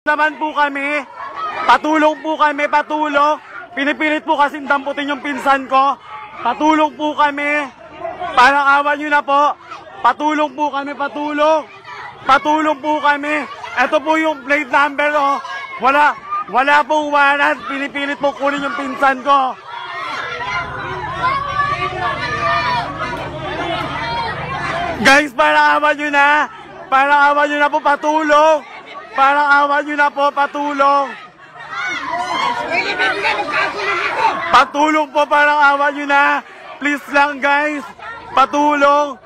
naman po kami. Patulong po kami, patulong. Pinipilit po kasing damputin yung pinsan ko. Patulong po kami. Parang awa nyo na po. Patulong po kami, patulong. Patulong po kami. Ito po yung plate number, oh. Wala pong warrant. Pinipilit po kunin yung pinsan ko. Guys, parang awa nyo na. Parang awa nyo na po, patulong. Parang awa nyo na po, patulong. Patulong po, parang awa nyo na. Please lang, guys. Patulong.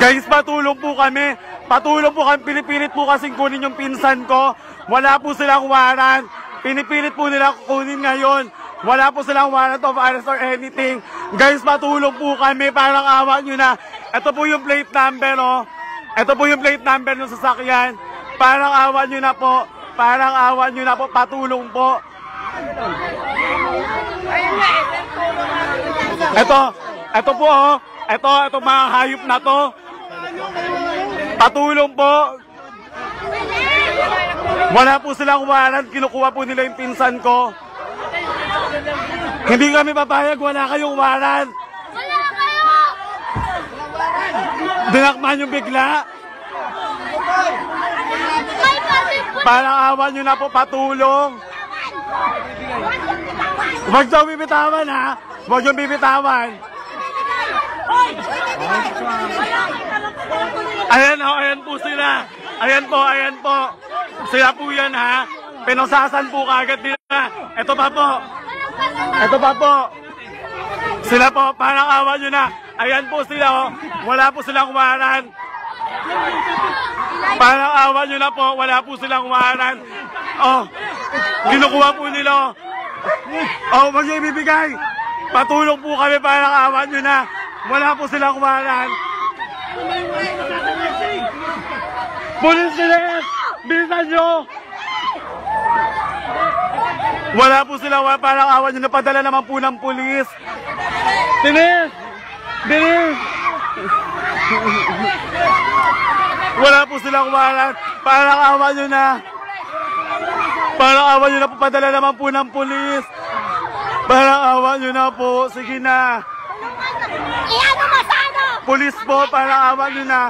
Guys, patulong po kami. Patulong po kami. Pinipilit po kasing kunin yung pinsan ko. Wala po silang warrant. Pinipilit po nila kunin ngayon. Wala po silang warrant of arrest or anything. Guys, patulong po kami. Parang awa nyo na. Ito po yung plate number, oh. Ito po yung plate number ng sasakyan. Parang awa nyo na po. Parang awa nyo na po. Patulong po. Ito po, oh. Ito mga hayop na to. Patulong po. Wala po silang warrant. Kinukuha po nila yung pinsan ko. Hindi kami papayag. Wala kayong warrant. Wala kayo! Dinakman yung bigla. Parang awa nyo na po. Patulong. Huwag daw bibitawan, ha. Huwag yung bibitawan. Ayan, oh, ayan po sila. Ayan po. Sila po yan, ha. Pinosasan po kagad nila. Ito pa po. Sila po, parang awa nyo na. Ayan po sila, oh. Wala po silang warrant. Parang awa nyo na po. Wala po silang warrant. Oh, kinukuha po nila, oh. Oh, wag nyo ibibigay. Patulong po kami, parang awa nyo na. Wala po silang warrant. Police nila! Bilisan nyo! Wala po silang warrant, parang awa nyo. Napadala naman po ng pulis. Bilis! Wala po silang warrant. Parang awa nyo na. Parang awa nyo na po. Padala naman po ng pulis. Parang awa nyo na po. Sige na. Iano mo sa ano? Pulis po, parang awa nyo na.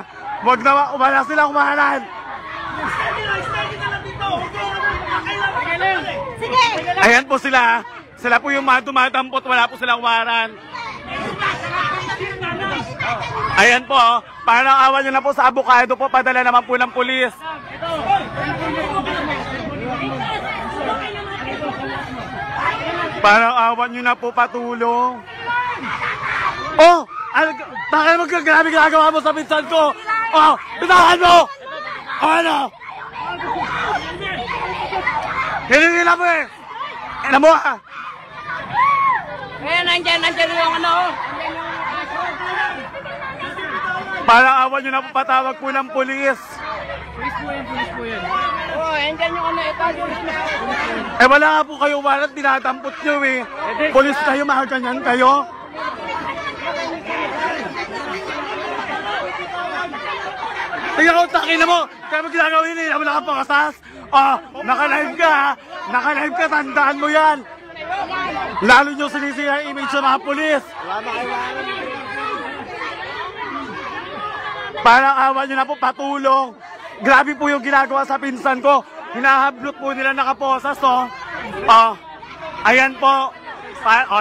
Wala silang warrant. Sige! Ayan po sila. Sila po yung dumadampot. Wala po silang warrant. Ayan po, parang awa nyo na po sa abogado po. Padala naman po ng pulis. Parang awa nyo na po, patulong. Oh! Bakit magkagabi ginagawa mo sa pinsan ko? Oh! Bitahan mo! Oh, ano? Hinihila mo eh! Ano mo ah? Eh, nandyan yung ano. Parang awa nyo na po, patawag po ng pulis. Pulis po yan. Oh, nandyan yung ano, ito. Eh wala nga po kayo warrant, dinadampot nyo eh. Pulis kayo, makaganyan kayo. Tingnan ko, takin na mo. Kaya mo ginagawa yun eh, naman nakapakasas. Oh, naka-live ka ha. Naka-live ka, tandaan mo yan. Lalo nyo sinisira yung image sa mga pulis. Parang awa nyo na po, patulong. Grabe po yung ginagawa sa pinsan ko. Hinahablot po nila nakaposas, oh. Oh, ayan po.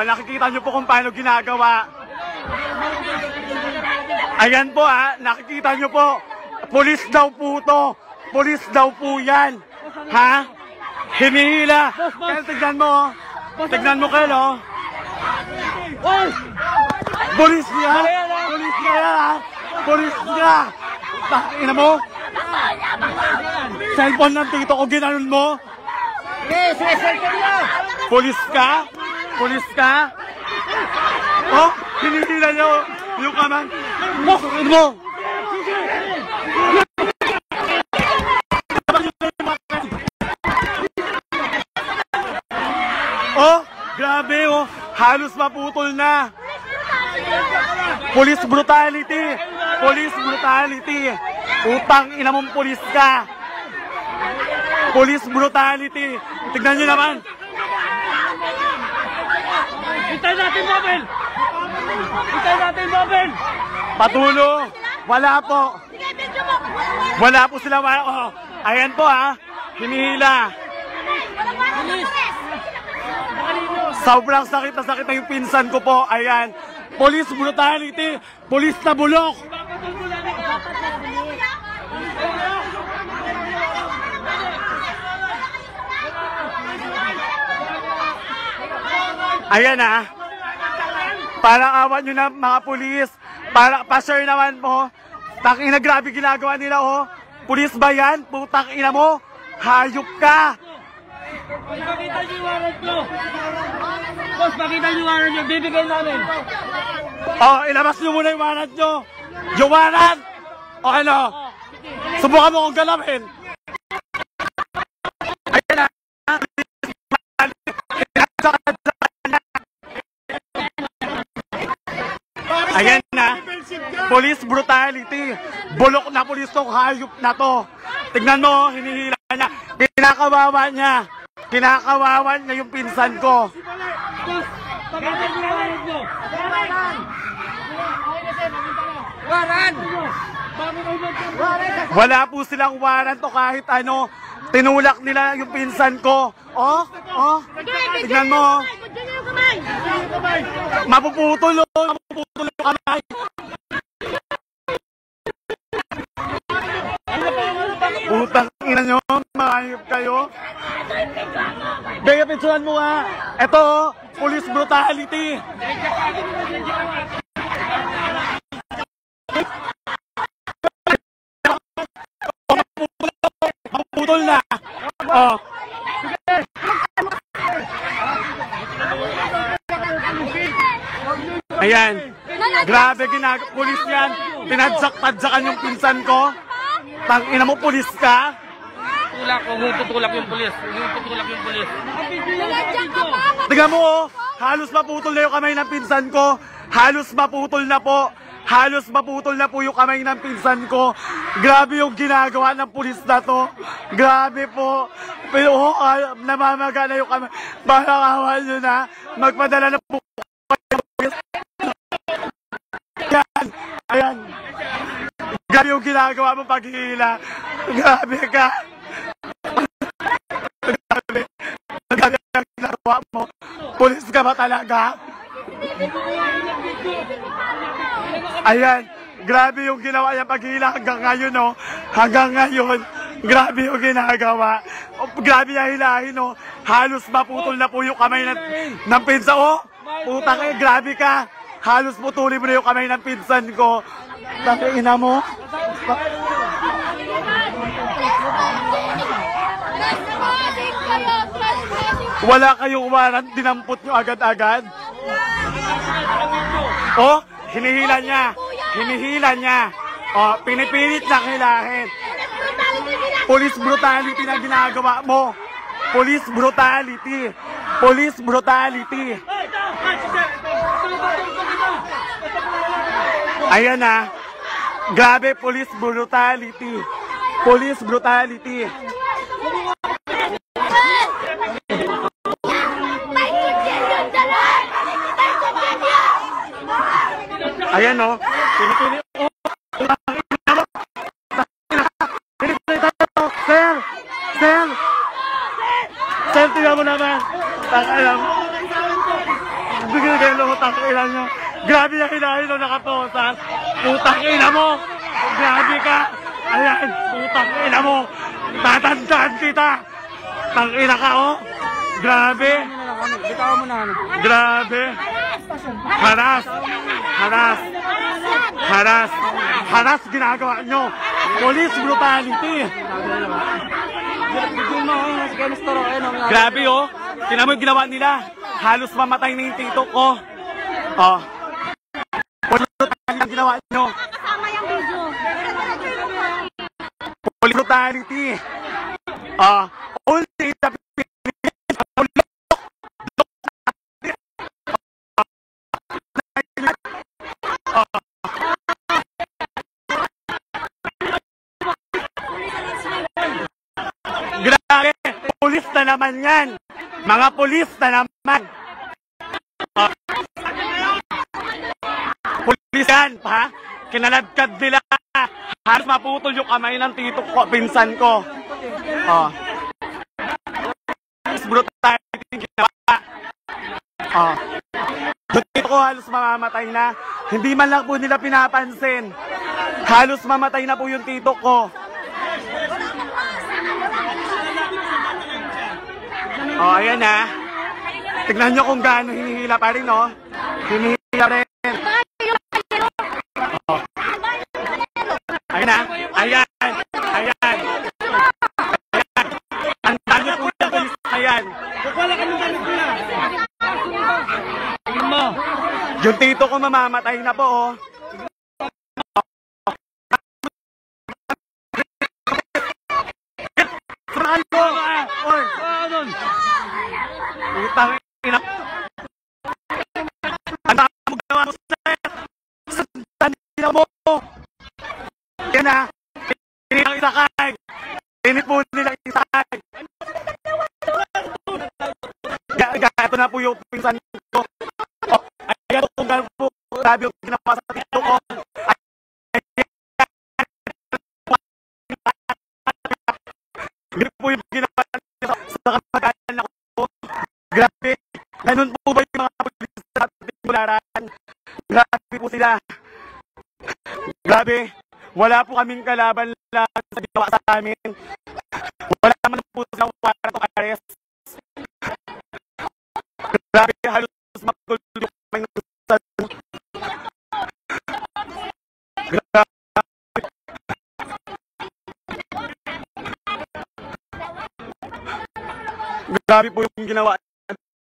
Nakikita nyo po kung paano ginagawa. Ayan po ha, nakikita nyo po. Pulis daw po to. Pulis daw po yan. Ha? Hinihila. Kaya tignan mo, oh. Tignan mo kayo, oh. Pulis niya. Pulis niya, ha. Pulis niya. Ina mo? Cellphone ng tito ko, ginanon mo? Yes, cellphone niya. Pulis ka? Pulis ka? Oh, hinihila niyo yung kaman. Mo! Oh, grabe oh. Halos maputol na. Police brutality. Police brutality. Utang ina mong pulis ka. Police brutality. Tignan nyo naman. Hintay natin, Mabel! Hintay natin, Mabel! Patulo. Wala po. Wala po sila. Oh, ayan po ha. Hinihila. Sobrang sakit na yung pinsan ko po. Ayan. Police brutality. Police na bulok. Ayan ha. Parang awan nyo na mga pulis. Para pa-share naman po. Tangina, grabe ginagawa nila oh. Pulis ba yan? Putang ina mo. Hayop ka. Pakita niyo yung warrant nyo! Boss, pakita niyo yung warrant nyo. Bibigay namin. Oh, ilabas nyo muna yung warrant nyo. Yung warrant. O ano? Subukan mo kong galawin. Ayan na. Ayan na. Police brutality. Bulok na pulis tong hayop na to. Tignan mo, hinihila niya. Kinakawawa niya. Kinakawawa niya yung pinsan ko. Boss, pakita niyo yung warrant nyo. Warrant! Wala po silang warrant o kahit ano. Tinulak nila yung pinsan ko. Oh, oh. Tignan mo. Mapuputol oh. Mapuputol yung kamay. Putang ina nyo. Mahayop kayo. Bega, pinsulan mo nga. Ito oh. Police brutality. Mapuputol na. Oh. Ayan. Grabe pulis yan. Tinadsak-tadsakan yung pinsan ko. Tangina mo, pulis ka. Tulak, tutulak yung pulis. Tutulak yung pulis. Tingnan mo oh. Halos maputol na yung kamay ng pinsan ko. Halos maputol na po. Halos maputol na po yung kamay ng pinsan ko. Grabe yung ginagawa ng pulis na to. Grabe po. Pero namamaga na yung kamay. Parang awan nyo na. Magpadala na po. Ayan. Ayan. Grabe yung ginagawa mo paghihila. Grabe ka. Grabe. Grabe ang ginagawa mo. Pulis ka ba talaga? Ayan. Grabe yung ginawa niya paghihila hanggang ngayon, no? Hanggang ngayon. Grabe yung ginagawa. Grabe niya hilahin, no? Halos maputol na po yung kamay ng pinsan. Oh, putang grabe ka. Halos putulin mo na yung kamay ng pinsan ko. Tangina mo. Wala kayong warrant, dinampot nyo agad-agad. Oh, hinihila niya. Hinihila niya. Oh, pinipilit na hilahin. Police brutality na ginagawa mo. Police brutality. Police brutality. Ayan na. Grabe, police brutality. Police brutality. Ayan o. Pinipili. Sir! Sir! Sir, tingnan mo naman. Takalam. Bigyan kayo lang utang ilan nyo. Grabe yung hinahin nung nakatosan. Putang ina mo. Grabe ka. Ayan. Putang ina mo. Tatandaan kita. Tangina ka oh. Grabe. Grabe. Haras. Haras. Haras. Haras ginagawa nyo. Police brutality. Grabe oh. Tingnan mo yung ginawa nila. Halos mamatay na yung tito ko. Oh. Police brutality ang ginawa nyo. Police brutality. Only the pulis na naman yan. Mga pulis na naman. Pulis yan, ha? Kinaladkad nila. Halos maputol yung kamay ng tito ko, pinsan ko. Oh. Brutality yung ginawa. Oh. Yung tito ko halos mamamatay na. Hindi man lang po nila pinapansin. Halos mamatay na po yung tito ko. Oh, ayan ha. Tignan nyo kung gaano hinihila pa rin, no? Hinihila rin. Oh. Ayan ha. Ayan. Ayan. Ayan. Ang dami po yung polis na yan. Wala kami dyan sila. Tingin mo. Yung tito ko mamamatay na po, oh. Saralo! Oy! Doon. Utang ina. Ang dami mo ginawa mo, sir. Sandali mo. Yan na. Pinit ang isakay. Pinit po nilang isakay. Ito na po yung pinsan ko. Ayan po kung gano'n po. Grabe yung ginawa sa tito ko. Hindi po yung ginawa sa kamag-anan ako. Grabe. Ganun po ba yung mga pulis sa ating Bularan? Grabe po sila. Grabe. Wala po kaming kalaban lang sa ginawa sa amin. Wala naman po silang warrant of arrest. Grabe. Halos magtulog kami ng grabe. Grabe po yung ginawa